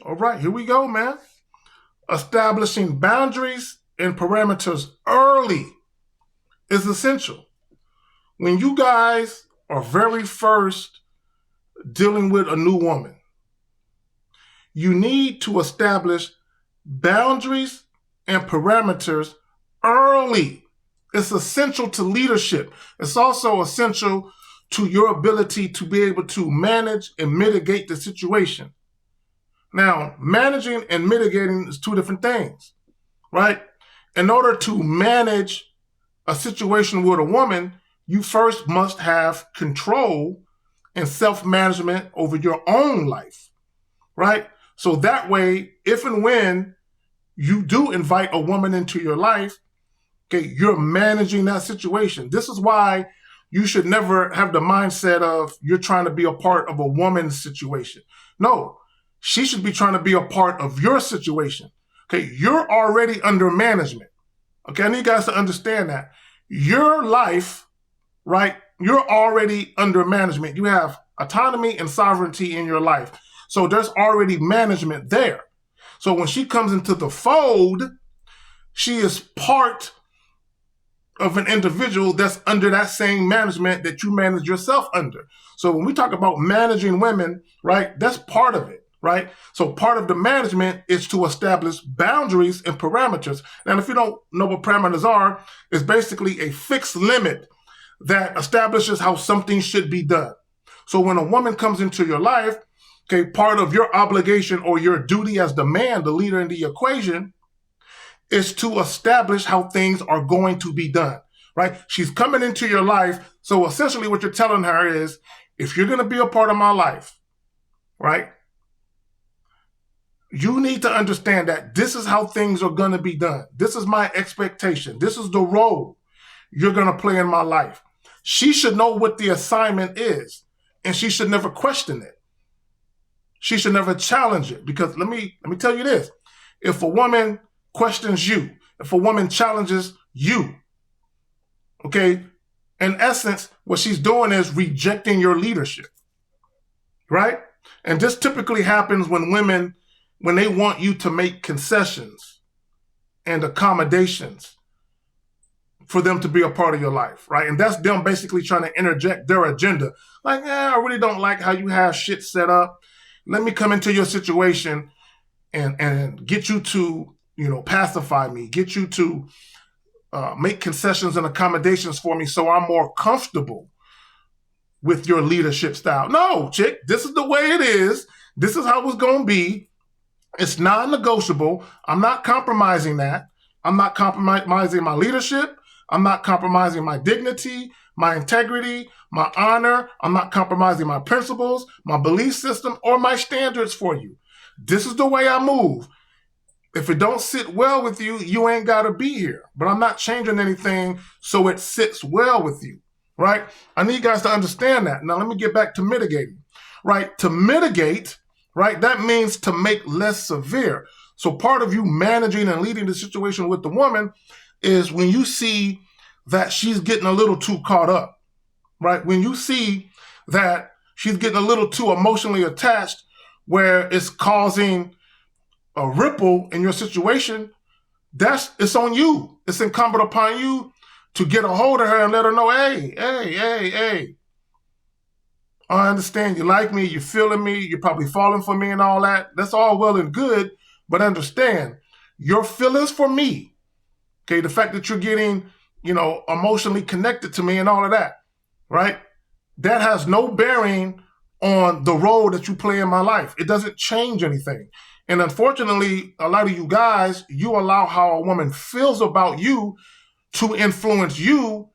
All right, here we go, man. Establishing boundaries and parameters early is essential. When you guys are very first dealing with a new woman, you need to establish boundaries and parameters early. It's essential to leadership. It's also essential to your ability to be able to manage and mitigate the situation. Now, managing and mitigating is two different things, right? In order to manage a situation with a woman, you first must have control and self-management over your own life, right? So that way, if and when you do invite a woman into your life, okay, you're managing that situation. This is why you should never have the mindset of you're trying to be a part of a woman's situation. No, she should be trying to be a part of your situation. Okay, you're already under management. Okay, I need you guys to understand that. Your life, right, you're already under management. You have autonomy and sovereignty in your life. So there's already management there. So when she comes into the fold, she is part of an individual that's under that same management that you manage yourself under. So when we talk about managing women, right, that's part of it, right? So part of the management is to establish boundaries and parameters. And if you don't know what parameters are, it's basically a fixed limit that establishes how something should be done. So when a woman comes into your life, okay, part of your obligation or your duty as the man, the leader in the equation, is to establish how things are going to be done, right? She's coming into your life. So essentially what you're telling her is, if you're going to be a part of my life, right, you need to understand that this is how things are going to be done. This is my expectation. This is the role you're going to play in my life. She should know what the assignment is, and she should never question it. She should never challenge it, because let me tell you this. If a woman questions you, if a woman challenges you, okay, in essence, what she's doing is rejecting your leadership, right? And this typically happens when women, when they want you to make concessions and accommodations for them to be a part of your life, right? And that's them basically trying to interject their agenda. Like, I really don't like how you have shit set up. Let me come into your situation and get you to, pacify me, get you to make concessions and accommodations for me so I'm more comfortable with your leadership style. No, chick, this is the way it is. This is how it's going to be. It's non-negotiable. I'm not compromising that. I'm not compromising my leadership. I'm not compromising my dignity, my integrity, my honor. I'm not compromising my principles, my belief system, or my standards for you. This is the way I move. If it don't sit well with you, you ain't got to be here. But I'm not changing anything so it sits well with you, right? I need you guys to understand that. Now, let me get back to mitigating, right? To mitigate, right, that means to make less severe. So part of you managing and leading the situation with the woman is when you see that she's getting a little too caught up, right? When you see that she's getting a little too emotionally attached where it's causing a ripple in your situation, it's on you. It's incumbent upon you to get a hold of her and let her know, hey, I understand you like me, you're feeling me, you're probably falling for me and all that. That's all well and good, but understand, your feelings for me, okay, the fact that you're getting, emotionally connected to me and all of that, right? That has no bearing on the role that you play in my life. It doesn't change anything. And unfortunately, a lot of you guys, you allow how a woman feels about you to influence you,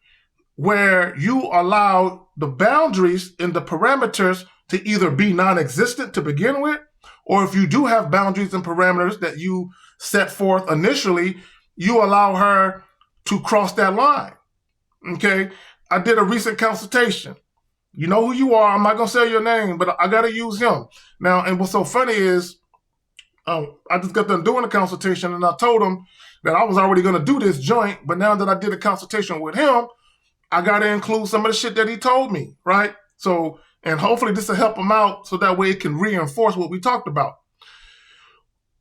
where you allow the boundaries and the parameters to either be non-existent to begin with, or if you do have boundaries and parameters that you set forth initially, you allow her to cross that line. Okay? I did a recent consultation. You know who you are. I'm not going to say your name, but I got to use him. Now, and what's so funny is, I just got done doing the consultation and I told him that I was already going to do this joint, but now that I did a consultation with him, I got to include some of the shit that he told me, right? So, and hopefully this will help him out so that way it can reinforce what we talked about.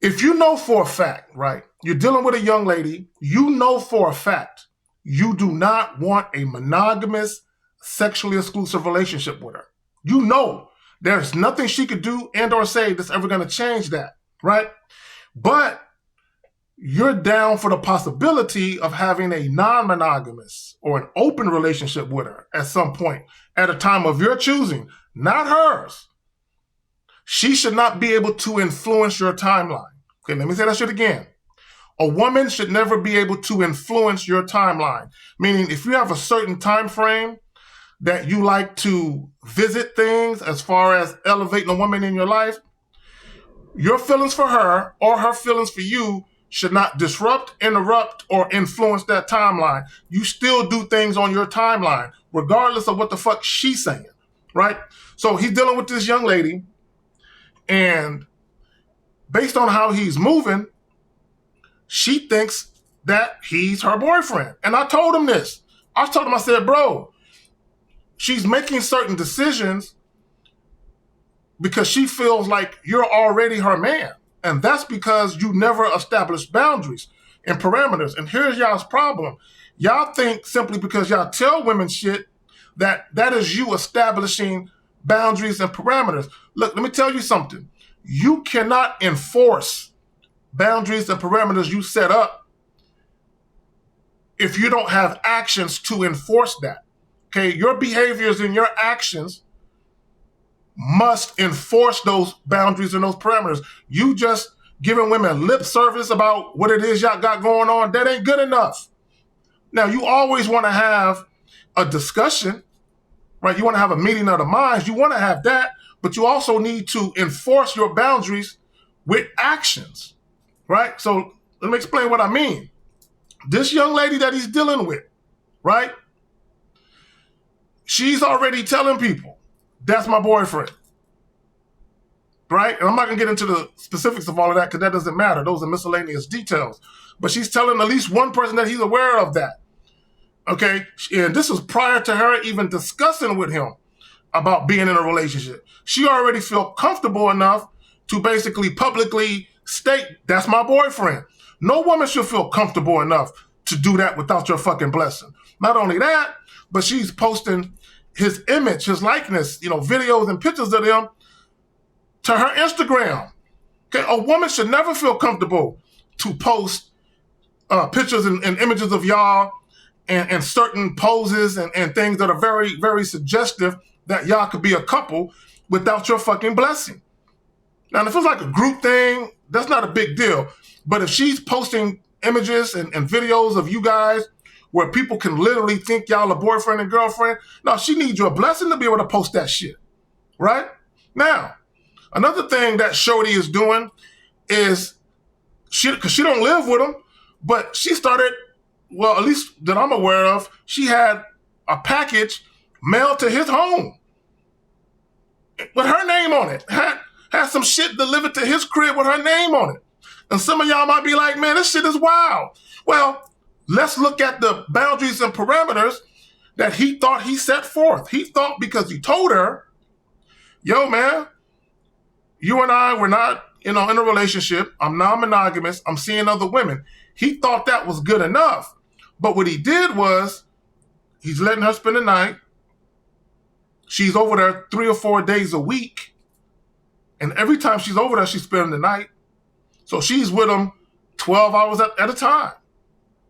If you know for a fact, right, you're dealing with a young lady, you know for a fact you do not want a monogamous, sexually exclusive relationship with her. You know there's nothing she could do and or say that's ever going to change that, right? But you're down for the possibility of having a non-monogamous or an open relationship with her at some point at a time of your choosing, not hers. She should not be able to influence your timeline. Okay, let me say that shit again. A woman should never be able to influence your timeline. Meaning, if you have a certain time frame that you like to visit things as far as elevating a woman in your life, your feelings for her or her feelings for you should not disrupt, interrupt, or influence that timeline. You still do things on your timeline, regardless of what the fuck she's saying, right? So he's dealing with this young lady, and based on how he's moving, she thinks that he's her boyfriend. And I told him this. I said, bro, she's making certain decisions because she feels like you're already her man. And that's because you never established boundaries and parameters. And here's y'all's problem. Y'all think simply because y'all tell women shit that is you establishing boundaries and parameters. Look, let me tell you something. You cannot enforce boundaries and parameters you set up if you don't have actions to enforce that. Okay, your behaviors and your actions must enforce those boundaries and those parameters. You just giving women lip service about what it is y'all got going on, that ain't good enough. Now, you always want to have a discussion, right? You want to have a meeting of the minds. You want to have that, but you also need to enforce your boundaries with actions, right? So let me explain what I mean. This young lady that he's dealing with, right? She's already telling people, that's my boyfriend, right? And I'm not going to get into the specifics of all of that because that doesn't matter. Those are miscellaneous details. But she's telling at least one person that he's aware of that, okay? And this was prior to her even discussing with him about being in a relationship. She already felt comfortable enough to basically publicly state, that's my boyfriend. No woman should feel comfortable enough to do that without your fucking blessing. Not only that, but she's posting his image, his likeness, videos and pictures of them to her Instagram. Okay, a woman should never feel comfortable to post pictures and images of y'all and certain poses and things that are very, very suggestive that y'all could be a couple without your fucking blessing. Now, if it's like a group thing, that's not a big deal. But if she's posting images and videos of you guys where people can literally think y'all a boyfriend and girlfriend, no, she needs your blessing to be able to post that shit, right? Now, another thing that Shorty is doing is, because she don't live with him, but she started, well, at least that I'm aware of, she had a package mailed to his home with her name on it. Had some shit delivered to his crib with her name on it. And some of y'all might be like, man, this shit is wild. Well, let's look at the boundaries and parameters that he thought he set forth. He thought because he told her, yo, man, you and I were not, in a relationship. I'm non-monogamous. I'm seeing other women. He thought that was good enough. But what he did was he's letting her spend the night. She's over there 3 or 4 days a week. And every time she's over there, she's spending the night. So she's with him 12 hours at a time.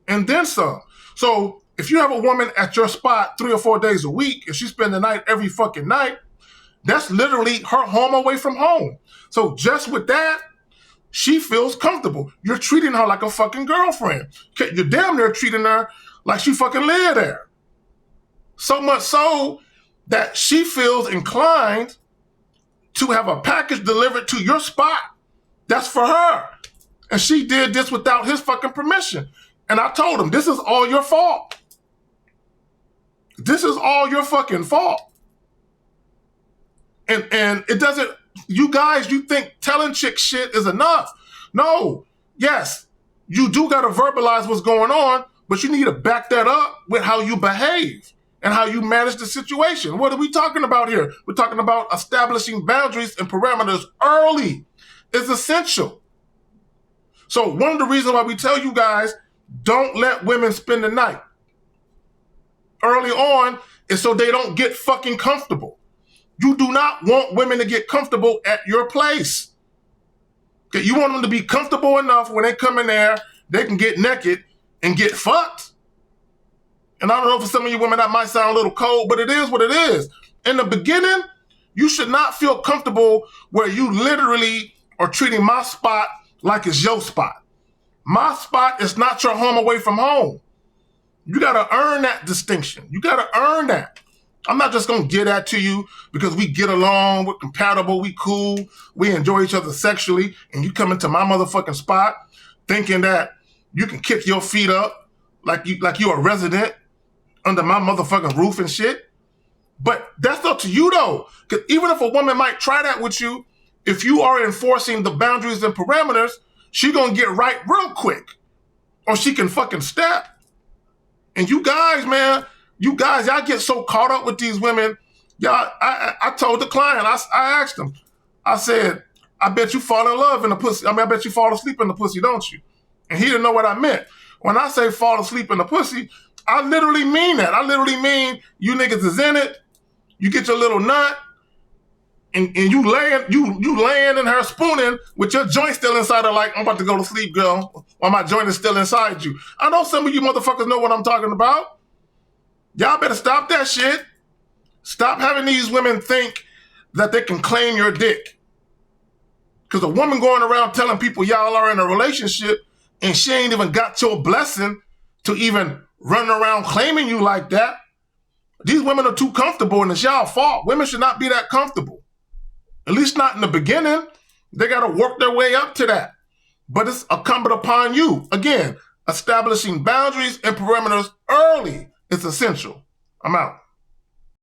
And then some. So if you have a woman at your spot 3 or 4 days a week and she spends the night every fucking night, that's literally her home away from home. So just with that, she feels comfortable. You're treating her like a fucking girlfriend. You're damn near treating her like she fucking lived there. So much so that she feels inclined to have a package delivered to your spot. That's for her. And she did this without his fucking permission. And I told him, this is all your fault. This is all your fucking fault. And it doesn't, you guys, you think telling chick shit is enough. No, yes, you do got to verbalize what's going on, but you need to back that up with how you behave and how you manage the situation. What are we talking about here? We're talking about establishing boundaries and parameters early. It's essential. So one of the reasons why we tell you guys, don't let women spend the night early on is so they don't get fucking comfortable. You do not want women to get comfortable at your place. Okay, you want them to be comfortable enough when they come in there, they can get naked and get fucked. And I don't know, for some of you women that might sound a little cold, but it is what it is. In the beginning, you should not feel comfortable where you literally are treating my spot like it's your spot. My spot is not your home away from home. You gotta earn that distinction. You gotta earn that. I'm not just gonna get that to you because we get along, we're compatible, we cool, we enjoy each other sexually, and you come into my motherfucking spot thinking that you can kick your feet up like you're a resident under my motherfucking roof and shit. But that's up to you though. Because even if a woman might try that with you, if you are enforcing the boundaries and parameters, she gonna get right real quick. Or she can fucking step. And you guys, man, y'all get so caught up with these women. Y'all, I told the client, I asked him, I said, I bet you fall in love in the pussy. I bet you fall asleep in the pussy, don't you? And he didn't know what I meant. When I say fall asleep in the pussy, I literally mean that. I literally mean you niggas is in it, you get your little nut, and you laying in her spooning with your joint still inside her like, I'm about to go to sleep, girl, while my joint is still inside you. I know some of you motherfuckers know what I'm talking about. Y'all better stop that shit. Stop having these women think that they can claim your dick. Because a woman going around telling people y'all are in a relationship and she ain't even got your blessing to even run around claiming you like that. These women are too comfortable and it's y'all fault. Women should not be that comfortable. At least not in the beginning. They got to work their way up to that. But it's incumbent upon you. Again, establishing boundaries and parameters early is essential. I'm out.